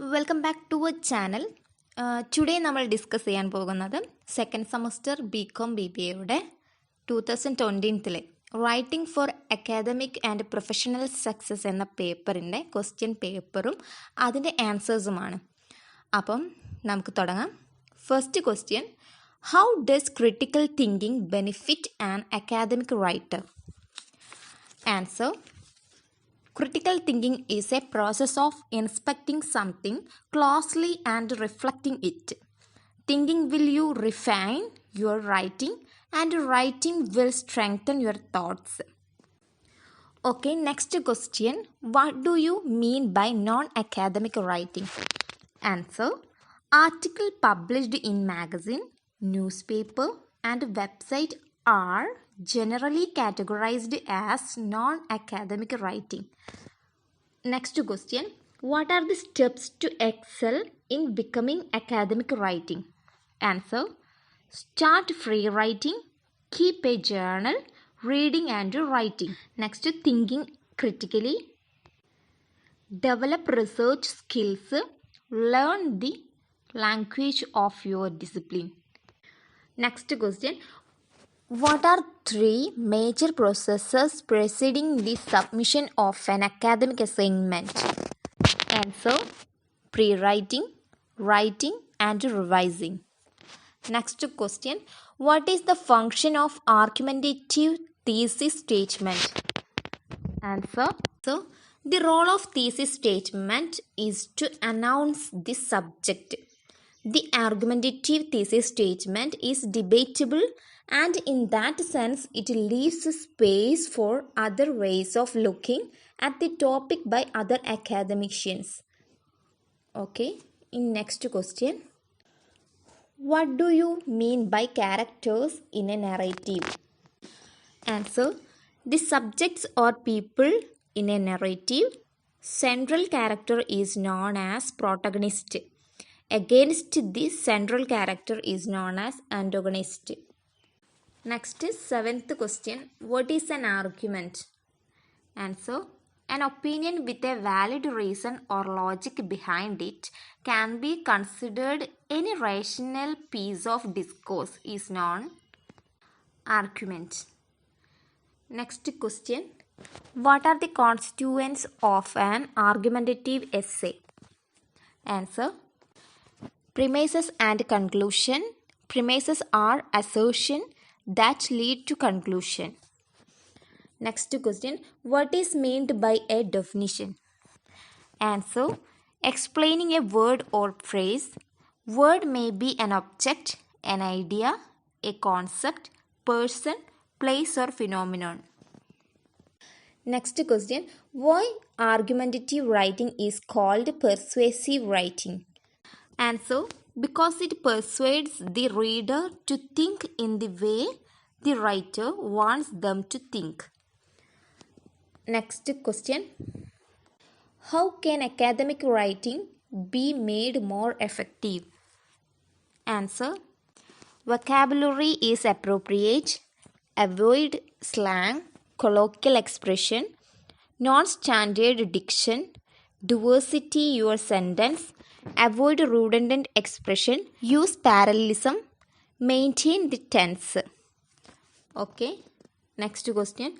Welcome back to our channel. Today നമ്മൾ discuss ചെയ്യാൻ പോകുന്നത് സെക്കൻഡ് സെമസ്റ്റർ ബികോം BBAയുടെ 2020 writing for academic and professional success എന്ന പേപ്പറിൻ്റെ ക്വസ്റ്റ്യൻ പേപ്പറും അതിൻ്റെ ആൻസേഴ്സുമാണ്. അപ്പം നമുക്ക് തുടങ്ങാം. First question: how does critical thinking benefit an academic writer? Answer: critical thinking is a process of inspecting something closely and reflecting it. Thinking will you refine your writing, and writing will strengthen your thoughts. Okay, next question. What do you mean by non-academic writing? Answer: article published in magazine, newspaper, and website are generally categorized as non-academic writing. Next question: what are the steps to excel in becoming academic writing? Answer: start free writing, keep a journal, reading and writing. Next, thinking critically, develop research skills, learn the language of your discipline. Next question: what are three major processes preceding the submission of an academic assignment? Answer: pre-writing, writing, and revising. Next question: what is the function of argumentative thesis statement? Answer: the role of thesis statement is to announce the subject. The argumentative thesis statement is debatable, and in that sense it leaves space for other ways of looking at the topic by other academicians. Okay, in next question: what do you mean by characters in a narrative? Answer: the subjects or people in a narrative. Central character is known as protagonist. Against this central character is known as antagonist. Next is seventh question: what is an argument? Answer: an opinion with a valid reason or logic behind it can be considered any rational piece of discourse is known argument. Next question: what are the constituents of an argumentative essay? Answer: premises and conclusion. Premises are assertion that lead to conclusion. Next question: what is meant by a definition? Answer: explaining a word or phrase. Word may be an object, an idea, a concept, person, place, or phenomenon. Next question: why argumentative writing is called persuasive writing? Answer: because it persuades the reader to think in the way the writer wants them to think. Next question: how can academic writing be made more effective? Answer: vocabulary is appropriate, avoid slang, colloquial expression, non-standard diction, diversity your sentence, avoid redundant expression, use parallelism, maintain the tense. Okay, next question: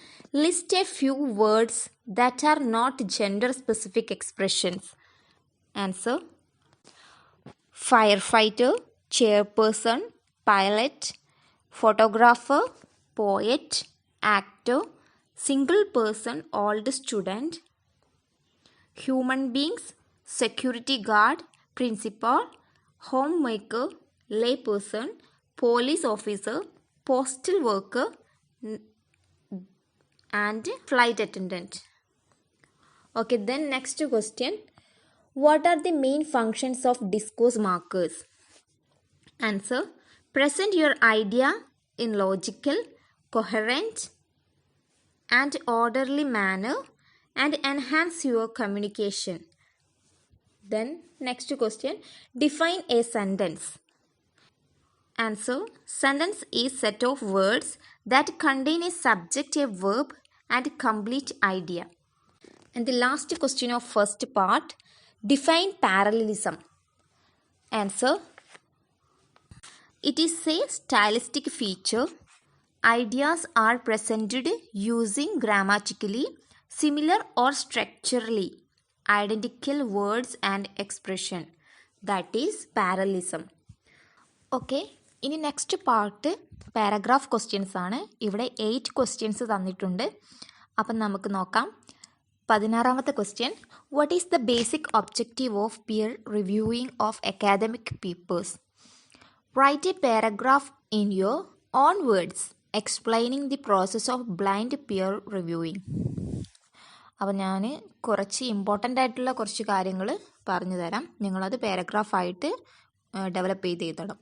list a few words that are not gender specific expressions. Answer: firefighter, chairperson, pilot, photographer, poet, actor, single person, old student, human beings, security guard, principal, homemaker, layperson, police officer, postal worker, and flight attendant. Okay, then next question: what are the main functions of discourse markers? Answer: present your idea in logical, coherent, and orderly manner and enhance your communication. Then next question: define a sentence. Answer: sentence is set of words that contain a subject, a verb, and complete idea. And the last question of first part: Define parallelism. Answer. It is a stylistic feature. Ideas are presented using grammatically similar or structurally identical words and expression. That is parallelism. Okay, ഇനി next part paragraph questions ആണ്. ഇവിടെ 8 questions തന്നിട്ടുണ്ട്. അപ്പം നമുക്ക് നോക്കാം. 16ാമത്തെ question, what is the basic objective of peer reviewing of academic papers? Write a paragraph in your own words explaining the process of blind peer reviewing. അപ്പോൾ ഞാൻ കുറച്ച് ഇമ്പോർട്ടൻ്റ് ആയിട്ടുള്ള കുറച്ച് കാര്യങ്ങൾ പറഞ്ഞു തരാം. നിങ്ങളത് പാരഗ്രാഫായിട്ട് ഡെവലപ്പ് ചെയ്ത് എഴുതണം.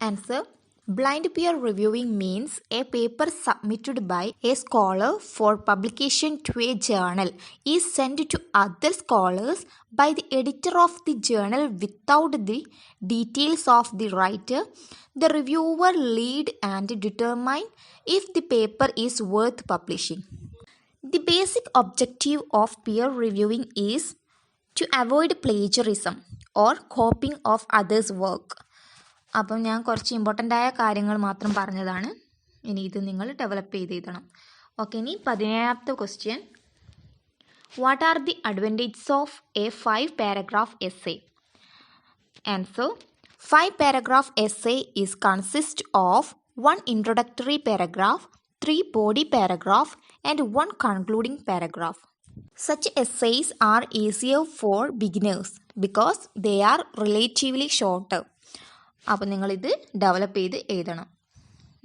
Answer. Blind peer reviewing means a paper submitted by a scholar for publication to a journal is sent to other scholars by the editor of the journal without the details of the writer. The reviewer lead and determine if the paper is worth publishing. The basic objective of peer reviewing is to avoid plagiarism or copying of others' work. അപ്പം ഞാൻ കുറച്ച് important ആയ കാര്യങ്ങൾ മാത്രം പറഞ്ഞതാണ്. ഇനി ഇത് നിങ്ങൾ ഡെവലപ്പ് ചെയ്ത് എഴുതണം. ഓക്കെ, ഇനി 17ാമത്തെ question, what are the advantages of a 5 paragraph essay? Answer. 5 paragraph essay is consist of 1 introductory paragraph, 3 body paragraph and 1 concluding paragraph. Such essays are easier for beginners because they are relatively shorter. അപ്പോൾ നിങ്ങളിത് develop ചെയ്ത് എഴുതണം.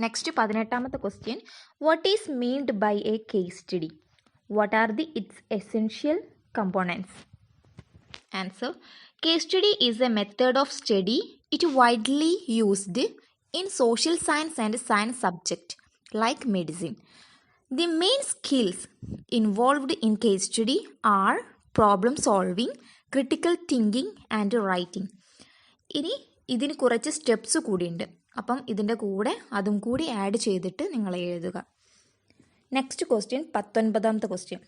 Next 18ാമത്തെ question, what is meant by a case study? What are the its essential components? Answer. Case study is a method of study. It widely used in social science and science subject like medicine. The main skills involved in case study are problem solving, critical thinking and writing. ഇനി ഇതിന് കുറച്ച് steps കൂടിയുണ്ട്. അപ്പം ഇതിൻ്റെ കൂടെ അതും കൂടി add ചെയ്തിട്ട് നിങ്ങൾ എഴുതുക. നെക്സ്റ്റ് ക്വസ്റ്റ്യൻ, 19ാമത്തെ question,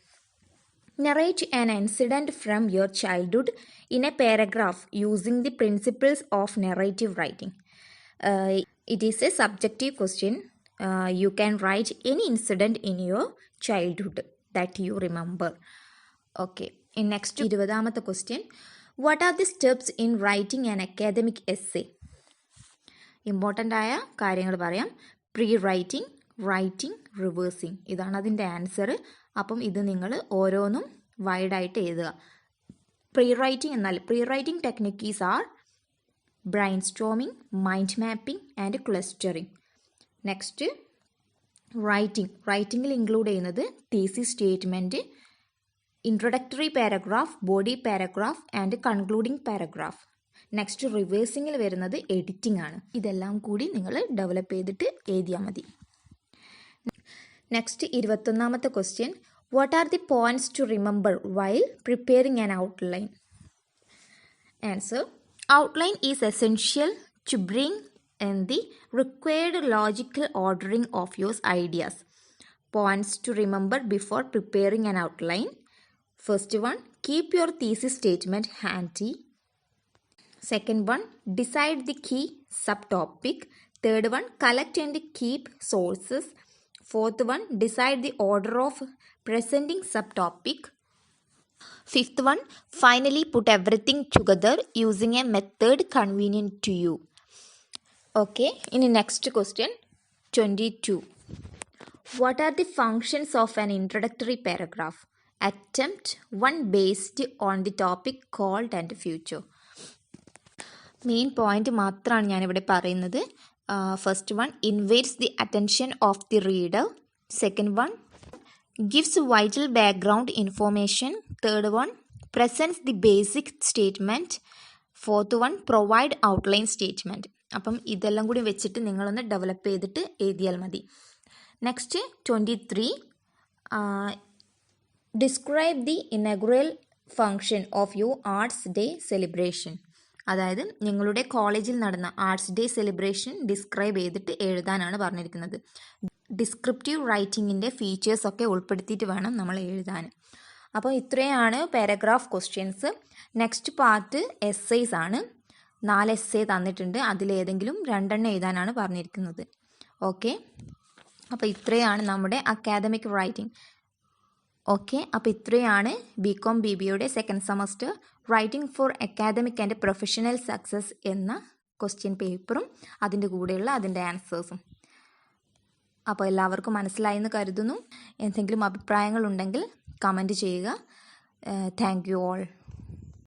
narrate an incident from your childhood in a paragraph using the principles of narrative writing. It is a subjective question. You can write any incident in your childhood that you remember. Okay. In next 20ാമത്തെ question, what are the steps in writing an academic essay? Important ആയ കാര്യങ്ങൾ പറയാം. Pre writing, writing, reversing, ഇതാണ് അതിൻ്റെ answer. അപ്പം ഇത് നിങ്ങൾ ഓരോന്നും വൈഡായിട്ട് എഴുതുക. പ്രീ റൈറ്റിംഗ് എന്നാൽ pre writing techniques are brainstorming, mind mapping and clustering. Next റൈറ്റിംഗിൽ ഇൻക്ലൂഡ് ചെയ്യുന്നത് thesis statement, introductory paragraph, body paragraph and concluding paragraph. Next റിവേഴ്സിങ്ങിൽ വരുന്നത് എഡിറ്റിംഗ് ആണ്. ഇതെല്ലാം കൂടി നിങ്ങൾ ഡെവലപ്പ് ചെയ്തിട്ട് എഴുതിയാൽ മതി. നെക്സ്റ്റ് 21ാമത്തെ question, what are the points to remember while preparing an outline? Answer. Outline is essential to bring and the required logical ordering of your ideas. Points to remember before preparing an outline. First one, keep your thesis statement handy. Second one, decide the key subtopic. Third one, collect and keep sources. Fourth one, decide the order of presenting subtopic. Fifth one, finally put everything together using a method convenient to you. Okay, in the next question, 22. What are the functions of an introductory paragraph? Attempt one based on the topic called and future. Main point മാത്രമാണ് ഞാനിവിടെ പറയുന്നത്. First one, invites the attention of the reader. Second one, gives vital background information. Third one, presents the basic statement. Fourth one, provide outline statement. അപ്പം ഇതെല്ലാം കൂടി വെച്ചിട്ട് നിങ്ങളൊന്ന് develop ചെയ്തിട്ട് എഴുതിയാൽ മതി. Next 23, describe the inaugural function of your arts day celebration. അതായത് നിങ്ങളുടെ കോളേജിൽ നടന്ന ആർട്സ് ഡേ സെലിബ്രേഷൻ ഡിസ്ക്രൈബ് ചെയ്തിട്ട് എഴുതാനാണ് പറഞ്ഞിരിക്കുന്നത്. ഡിസ്ക്രിപ്റ്റീവ് റൈറ്റിങ്ങിൻ്റെ ഫീച്ചേഴ്സൊക്കെ ഉൾപ്പെടുത്തിയിട്ട് വേണം നമ്മൾ എഴുതാൻ. അപ്പോൾ ഇത്രയാണ് paragraph questions. Next part essays ആണ്. 4 എസ്സേ തന്നിട്ടുണ്ട്. അതിലേതെങ്കിലും 2 എഴുതാനാണ് പറഞ്ഞിരിക്കുന്നത്. ഓക്കെ, അപ്പോൾ ഇത്രയാണ് നമ്മുടെ അക്കാദമിക് റൈറ്റിംഗ്. ഓക്കെ, അപ്പോൾ ഇത്രയാണ് BCom BBAയുടെ second semester writing for academic and professional success എന്ന ക്വസ്റ്റ്യൻ പേപ്പറും അതിൻ്റെ കൂടെയുള്ള അതിൻ്റെ ആൻസേഴ്സും. അപ്പോൾ എല്ലാവർക്കും മനസ്സിലായെന്ന് കരുതുന്നു. എന്തെങ്കിലും അഭിപ്രായങ്ങളുണ്ടെങ്കിൽ കമൻറ്റ് ചെയ്യുക. Thank you all.